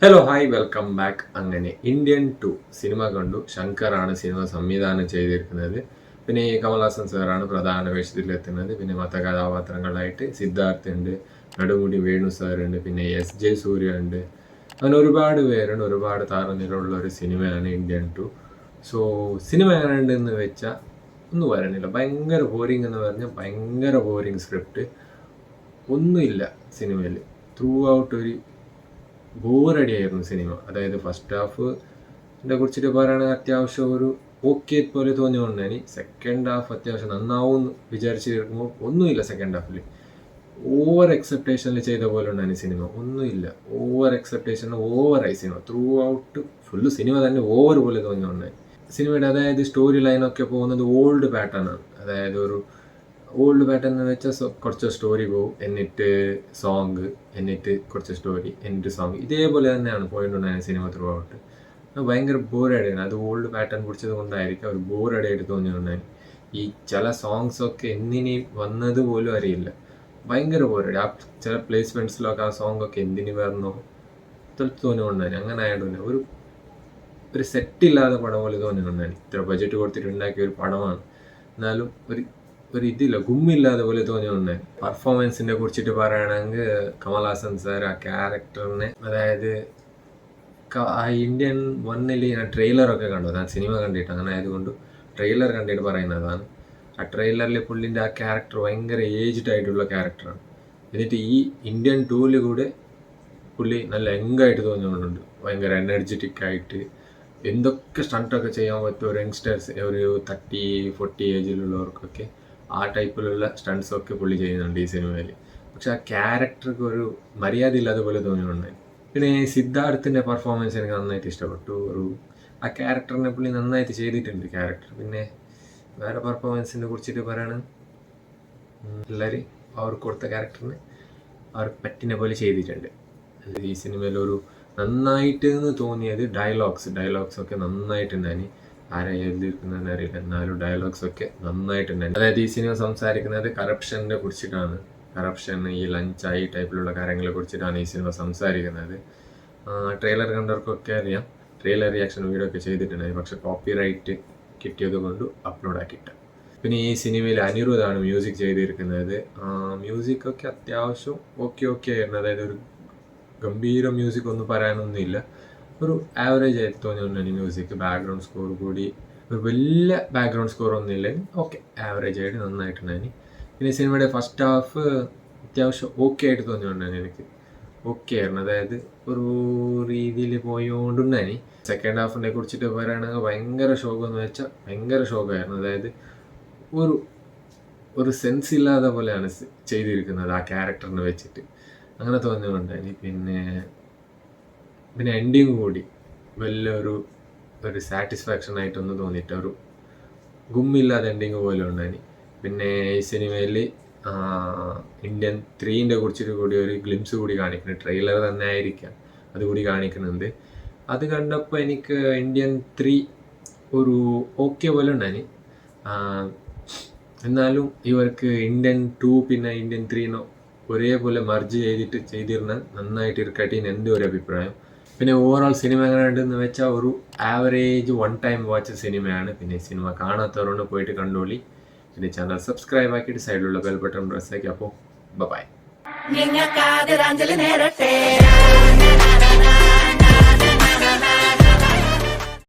Hello hi welcome back. അങ്ങനെ Indian 2 cinema കണ്ടു. ശങ്കറാണ് cinema സംവിധാനം ചെയ്തിരിക്കുന്നത്. പിന്നെ ഈ കമൽഹാസൻ സാറാണ് പ്രധാന വേഷത്തിലെത്തുന്നത്. പിന്നെ മറ്റ് കഥാപാത്രങ്ങളായിട്ട് സിദ്ധാർത്ഥ് ഉണ്ട്, നെടുമുടി വേണു സാറുണ്ട്, പിന്നെ എസ് ജെ സൂര്യ ഉണ്ട്. അങ്ങനെ ഒരുപാട് പേരുണ്ട്. ഒരുപാട് താരനിരയുള്ള ഒരു സിനിമയാണ് ഇന്ത്യൻ 2. സോ സിനിമ എങ്ങനെയുണ്ടെന്ന് വെച്ചാൽ ഒന്നും പറയണില്ല. ഭയങ്കര ബോറിംഗ് എന്ന് പറഞ്ഞാൽ ഭയങ്കര ബോറിംഗ് സ്ക്രിപ്റ്റ്. ഒന്നുമില്ല സിനിമയിൽ. ത്രൂ ഔട്ട് ഒരു ബോറടിയായിരുന്നു സിനിമ. അതായത് ഫസ്റ്റ് ഹാഫിനെ കുറിച്ചിട്ട് പറയുകയാണെങ്കിൽ അത്യാവശ്യം ഒരു ഓക്കെ പോലെ തോന്നിയുകൊണ്ടാണ്. സെക്കൻഡ് ഹാഫ് അത്യാവശ്യം നന്നാവും വിചാരിച്ചിരിക്കുമ്പോൾ ഒന്നുമില്ല. സെക്കൻഡ് ഹാഫിൽ ഓവർ എക്സെപ്റ്റേഷനിൽ ചെയ്ത പോലെ ഉണ്ടായിരുന്നു സിനിമ. ഒന്നുമില്ല, ഓവർ എക്സെപ്റ്റേഷൻ, ഓവറായി cinema. Through out full cinema തന്നെ ഓവർ പോലെ തോന്നിയുണ്ടായി സിനിമയുടെ. അതായത് സ്റ്റോറി ലൈനൊക്കെ പോകുന്നത് ഓൾഡ് പാറ്റേൺ ആണ്. അതായത് ഒരു ഓൾഡ് പാറ്റേൺ എന്ന് വെച്ചാൽ കുറച്ച് സ്റ്റോറി പോകും, എന്നിട്ട് സോങ്, എന്നിട്ട് കുറച്ച് സ്റ്റോറി, എന്നിട്ട് സോങ്, ഇതേപോലെ തന്നെയാണ് പോയിട്ടുണ്ടായിരുന്നത് സിനിമ ത്രൂ ഔട്ട്. ഭയങ്കര ബോറടിയാണ്. അത് ഓൾഡ് പാറ്റേൺ പിടിച്ചത് കൊണ്ടായിരിക്കും ഒരു ബോറടിയായിട്ട് തോന്നിയിട്ടുണ്ടായിരുന്നു. ഈ ചില സോങ്സ് ഒക്കെ എന്തിനി വന്നത് പോലും അറിയില്ല. ഭയങ്കര ബോറടി. ആ ചില പ്ലേസ്മെൻറ്റ്സിലൊക്കെ ആ സോങ് ഒക്കെ എന്തിനു വരണോ തോന്നിക്കൊണ്ടായിരുന്നു. അങ്ങനെ ആയതുകൊണ്ട് ഒരു സെറ്റില്ലാത്ത പടം പോലെ തോന്നിക്കൊണ്ടായിരുന്നു. ഇത്ര ബഡ്ജറ്റ് കൊടുത്തിട്ട് ഉണ്ടാക്കിയ ഒരു പടമാണ്, എന്നാലും ഒരു ഇതില്ല, ഗുമ്മില്ലാതെ പോലെ തോന്നിയുണ്ടായി. പെർഫോമൻസിനെ കുറിച്ചിട്ട് പറയുകയാണെങ്കിൽ കമൽഹാസൻ സാർ ആ ക്യാരക്ടറിനെ, അതായത് ആ ഇന്ത്യൻ 1 ഞാൻ ട്രെയിലറൊക്കെ കണ്ടു. ഞാൻ സിനിമ കണ്ടിട്ട് അങ്ങനെ ആയതുകൊണ്ട് ട്രെയിലർ കണ്ടിട്ട് പറയുന്നതാണ്. ആ ട്രെയിലറിൽ പുള്ളിൻ്റെ ആ ക്യാരക്ടർ ഭയങ്കര ഏജ്ഡ് ആയിട്ടുള്ള ക്യാരക്ടറാണ്. എന്നിട്ട് ഈ ഇന്ത്യൻ 2 കൂടെ പുള്ളി നല്ല യങ്ങായിട്ട് തോന്നിക്കൊണ്ടുണ്ട്. ഭയങ്കര എനർജറ്റിക് ആയിട്ട് എന്തൊക്കെ സ്റ്റണ്ടൊക്കെ ചെയ്യാൻ പറ്റും ഒരു യങ്സ്റ്റേഴ്സ്, ഒരു 30-40 ഏജിലുള്ളവർക്കൊക്കെ ആ ടൈപ്പിലുള്ള സ്റ്റണ്ട്സൊക്കെ പുള്ളി ചെയ്യുന്നുണ്ട് ഈ സിനിമയിൽ. പക്ഷെ ആ ക്യാരക്ടർക്ക് ഒരു മര്യാദ ഇല്ലാതെ പോലെ തോന്നിയിട്ടുണ്ടായി. പിന്നെ സിദ്ധാർത്ഥിൻ്റെ പെർഫോമൻസ് എനിക്ക് നന്നായിട്ട് ഇഷ്ടപ്പെട്ടു. ആ ക്യാരക്ടറിനെ പുള്ളി നന്നായിട്ട് ചെയ്തിട്ടുണ്ട് ക്യാരക്ടർ. പിന്നെ വേറെ പെർഫോമൻസിനെ കുറിച്ചിട്ട് പറയണം, എല്ലാവരും അവർക്ക് കൊടുത്ത ക്യാരക്ടറിനെ അവർ പറ്റിനെ പോലെ ചെയ്തിട്ടുണ്ട്. ഈ സിനിമയിൽ ഒരു നന്നായിട്ട് എന്ന് തോന്നിയത് ഡയലോഗ്സ് ഒക്കെ നന്നായിട്ടുണ്ടായി. ആരാ എഴുതിയിരിക്കുന്നതെന്ന് അറിയില്ല, എന്നാലും ഡയലോഗ്സ് ഒക്കെ നന്നായിട്ടുണ്ടായി. അതായത് ഈ സിനിമ സംസാരിക്കുന്നത് കറപ്ഷനെ കുറിച്ചിട്ടാണ്. കറപ്ഷൻ, ഈ ലഞ്ച്, ഈ ടൈപ്പിലുള്ള കാര്യങ്ങളെ കുറിച്ചിട്ടാണ് ഈ സിനിമ സംസാരിക്കുന്നത്. ട്രെയിലർ കണ്ടവർക്കൊക്കെ അറിയാം. ട്രെയിലർ റിയാക്ഷൻ വീഡിയോ ഒക്കെ ചെയ്തിട്ടുണ്ടായി, പക്ഷെ കോപ്പിറൈറ്റ് കിട്ടിയത് കൊണ്ട് അപ്ലോഡ് ആക്കിയിട്ട്. പിന്നെ ഈ സിനിമയിൽ അനിരുദ്ധാണ് മ്യൂസിക് ചെയ്തിരിക്കുന്നത്. മ്യൂസിക്കൊക്കെ അത്യാവശ്യം ഓക്കെ ആയിരുന്നു. അതായത് ഒരു ഗംഭീര മ്യൂസിക് ഒന്നും പറയാനൊന്നുമില്ല, ഒരു ആവറേജ് ആയിട്ട് തോന്നിയുണ്ടായി മ്യൂസിക്. ബാക്ക്ഗ്രൗണ്ട് സ്കോർ കൂടി ഒരു വലിയ ബാക്ക്ഗ്രൗണ്ട് സ്കോർ ഒന്നും ഇല്ലെങ്കിൽ ഓക്കെ, ആവറേജ് ആയിട്ട് നന്നായിട്ടുണ്ടായി. പിന്നെ സിനിമയുടെ ഫസ്റ്റ് ഹാഫ് അത്യാവശ്യം ഓക്കെ ആയിട്ട് തോന്നിയിട്ടുണ്ടായി എനിക്ക്. ഓക്കെ ആയിരുന്നു, അതായത് ഒരു രീതിയിൽ പോയോണ്ടുണ്ടായി. സെക്കൻഡ് ഹാഫിനെ കുറിച്ചിട്ട് പറയുകയാണെങ്കിൽ ഭയങ്കര ശോകമെന്ന് വെച്ചാൽ ഭയങ്കര ശോകമായിരുന്നു. അതായത് ഒരു സെൻസ് ഇല്ലാതെ പോലെയാണ് ചെയ്തിരിക്കുന്നത് ആ ക്യാരക്ടറിനെ വെച്ചിട്ട്. അങ്ങനെ തോന്നിയിട്ടുണ്ടായി. പിന്നെ എൻഡിങ് കൂടി വലിയൊരു സാറ്റിസ്ഫാക്ഷൻ ആയിട്ടൊന്നും തോന്നിയിട്ട്, ഒരു ഗുമ്മില്ലാതെ എൻഡിങ് പോലെ ഉണ്ടായി. പിന്നെ ഈ സിനിമയിൽ ഇന്ത്യൻ 3 കുറിച്ചിട്ട് കൂടി ഒരു ഗ്ലിംസ് കൂടി കാണിക്കുന്നുണ്ട്. ട്രെയിലർ തന്നെ ആയിരിക്കാം, അതുകൂടി കാണിക്കുന്നുണ്ട്. അത് കണ്ടപ്പോൾ എനിക്ക് ഇന്ത്യൻ 3 ഒരു ഓക്കെ പോലെ ഉണ്ടായി. എന്നാലും ഇവർക്ക് ഇന്ത്യൻ 2 പിന്നെ ഇന്ത്യൻ 3 ഒരേപോലെ മർജ് ചെയ്തിരുന്നാൽ നന്നായിട്ട് ഇരിക്കട്ടെ എൻ്റെ ഒരു അഭിപ്രായം. പിന്നെ ഓവറോൾ സിനിമ എങ്ങനെയുണ്ടെന്ന് വെച്ചാൽ ഒരു ആവറേജ് 1 ടൈം വാച്ച് സിനിമയാണ്. പിന്നെ സിനിമ കാണാത്തവരോട് പോയിട്ട് കണ്ടോളി. പിന്നെ ചാനൽ സബ്സ്ക്രൈബ് ആക്കിയിട്ട് സൈഡിലുള്ള ബെൽ ബട്ടൺ പ്രസ് ആക്കി. അപ്പോൾ ബൈ.